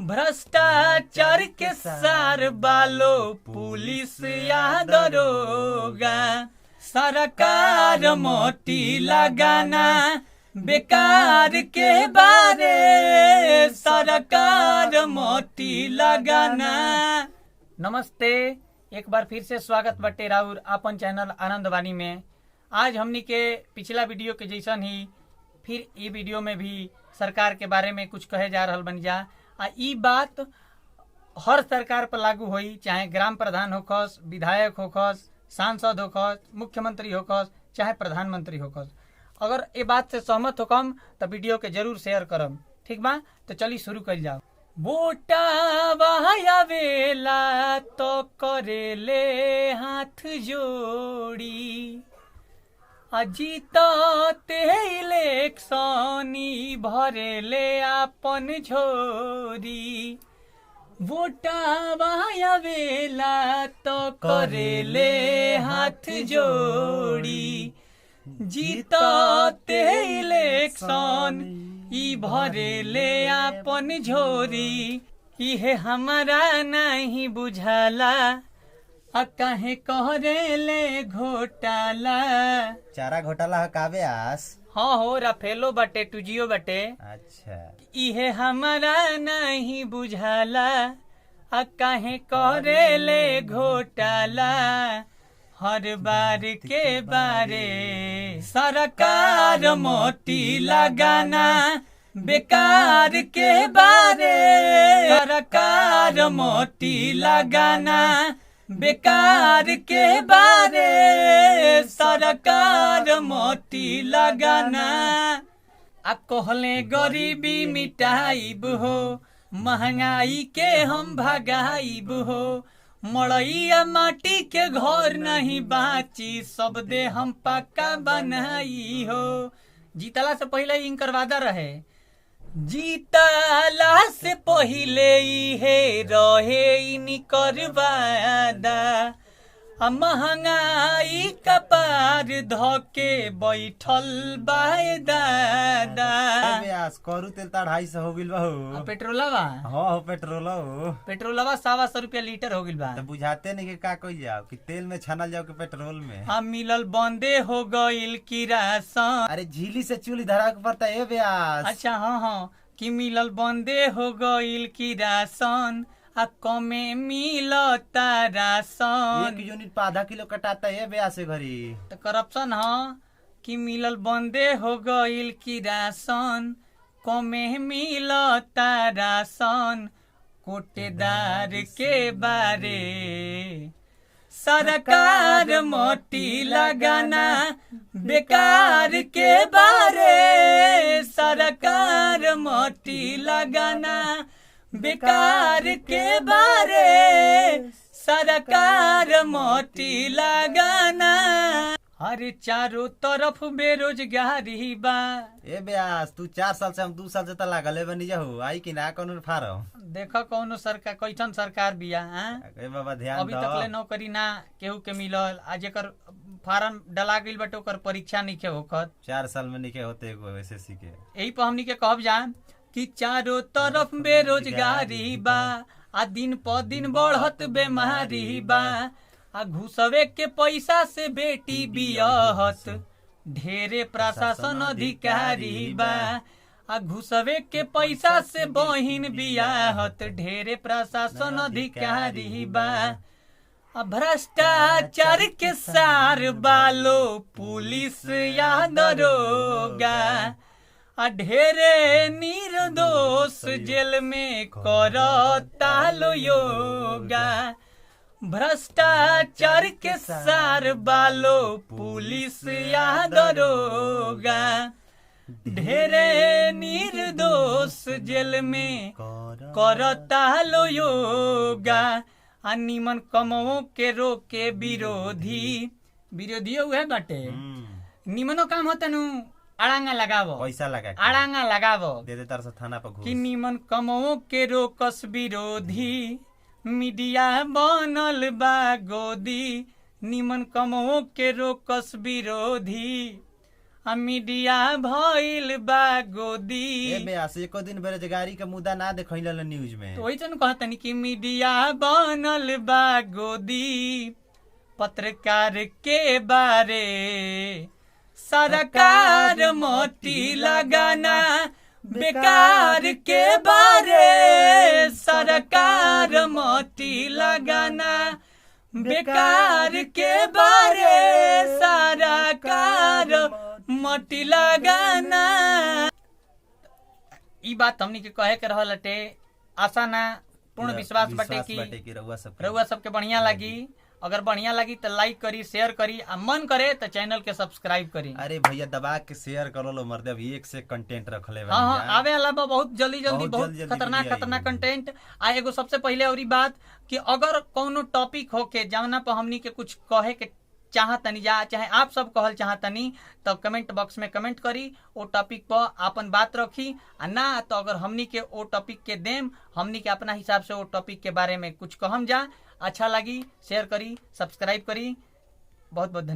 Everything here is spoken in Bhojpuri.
भ्रष्टाचार के सार बालो पुलिस या दरोगा, सरकार मोटी लगाना बेकार के बारे, सरकार मोटी लगाना। नमस्ते, एक बार फिर से स्वागत बटे राउर अपन चैनल आनंदवाणी में। आज हमनी के पिछला वीडियो के जैसन ही फिर ये वीडियो में भी सरकार के बारे में कुछ कहे जा रहल बन जा। ई बात हर सरकार पर लागू होई, चाहे ग्राम प्रधान होखस, विधायक होखस, सांसद होखस, मुख्यमंत्री होखस, चाहे प्रधानमंत्री होखस। अगर ये बात से सहमत होकम तो वीडियो के जरूर शेयर करम, ठीक बा? तो चलिए शुरू कर जाओ। वोटा आवेला तो करेले हाथ जोड़ी, जीतते इलेक्शनी भरेले अपन झोरी। वोटा आवेला तो करेले हाथ जोड़ी, जीतते इलेक्शन ई भरेले अपन झोरी। इहे हमारा नहीं बुझाला, काहे करेले घोटाला। चारा घोटाला काबे आस? हाँ हो, राफेलो बटे, टूजियो बटे। अच्छा, इहे हमारा नहीं बुझाला, काहे करेले घोटाला। हर बार के बारे सरकार मोटी लगाना बेकार के बारे, सरकार मोटी लगाना बेकार के बारे, सरकार मोटी लगाना। आ कहले गरीबी मिटाइब हो, महंगाई के हम भगाइब हो। मड़ैया माटी के घर नहीं बाची, सब दे हम पक्का बनाई हो। जीतला से पहले इनकर वादा रहे, जीतला से पहले हे रहे इनकर वादा। महंगाई कपार धके बैठल बाए दादा। करू तेल तो 250 हो गइल बा हो। पेट्रोलवा? हाँ हो, पेट्रोलवा 125 रुपया लीटर हो गइल बा। तो बुझाते नहीं कि का कइल जाओ, कि तेल में छानल जाओ कि पेट्रोल में? हम मिलल बंदे हो गइल किरासन। अरे झीली से चूली धरा के पड़ता है ब्यास। अच्छा, हाँ, कि मिलल बंदे हो गइल किरासन, कमे मिलता राशन। 1 यूनिट पर आधा किलो कटाता है ब्यास से घरी। तो करप्शन हाँ, कि मिलल बंदे हो गइल किरासन, कमे मिलता राशन। कोटेदार के बारे सरकार मोटी लगाना बेकार के बारे, सरकार मोटी लगाना बेकार के बारे, सरकार मोटी लगाना। अरे चारों तरफ बेरोजगारी बा। ए ब्यास, तू 4 साल से, हम 2 साल से तो लागले बनी जाऊ, आई कि ना कौन फार्म? देखो कौनो सरकार, कैसन सरकार बिया। बाबा ध्यान अभी तक ले नौकरी ना केहू के मिलल। आज एकर फार्म डला गइल बटे, ओकर परीक्षा नहीं के होखत। 4 साल में नहीं के होते एगो एसएससी के। यही पर हमनी के कहब जा कि चारों तरफ बेरोजगारी बा, आ दिन प दिन बढ़त बेमारी बा। आ घुसवे के पैसा से बेटी बियाहत, ढेरे प्रशासन अधिकारी बा। आ घुसवे के पैसा से बहिन बियाहत, ढेरे प्रशासन अधिकारी बा। आ भ्रष्टाचार के सार बालो पुलिस या दरोगा, ढेरे निर्दोष जेल में करता लो योगा। भ्रष्टाचार के सार बालो पुलिस या दरोगा, ढेरे निर्दोष जेल में करता लो योगा। निमन कमों के रोके विरोधी, विरोधियों हुए बाटे। निमनो काम होता नु अड़ांगा लगावो, पैसा लगा अड़ांगा लगावो, दे दे तार से थाना पर घूस। कि निमन कमों के रोकस विरोधी, मीडिया बनल बा गोदी। निमन कमों के रोकस विरोधी, मीडिया भइल बा ए गोदी। बेयास एको दिन बेरोजगारी के मुद्दा ना देखैल न्यूज में। तो वैसे कहतनी कि मीडिया बनल बा गोदी, पत्रकार के बारे सरकार मोती लगाना, बेकार के बारे सरकार मोती लगाना, बेकार के बारे सरकार मोती लगाना। ई बात हमनी के कहे के रहल हटे। आशा ना पूर्ण विश्वास बाटे कि रउआ सबके बढ़िया लगी। अगर बढ़िया लगी तो लाइक करी, शेयर करी, आ मन करे तो चैनल के सब्सक्राइब करी। अरे भैया दबा के शेयर करो लो मर्दे, अभी एक से कंटेंट रखले हाँ हाँ आवे वाला बा बहुत जल्दी बहुत बहुत जल्दी खतरनाक वीडियो खतरनाक आई। कंटेंट। आ एगो सबसे पहले और बात कि अगर कोनो टॉपिक होके जवना पर हमनी के कुछ कहे के चाहतनी जा, चाहे आप सब कहल चाहतनी, तो कमेंट बॉक्स में कमेंट करी, ओ टॉपिक पर आपन बात रखी। आ ना तो अगर हमनी के ओ टॉपिक के देम, हमनी के अपना हिसाब से ओ टॉपिक के बारे में कुछ कहम जा। अच्छा लगी शेयर करी, सब्सक्राइब करी। बहुत बहुत धन्यवाद।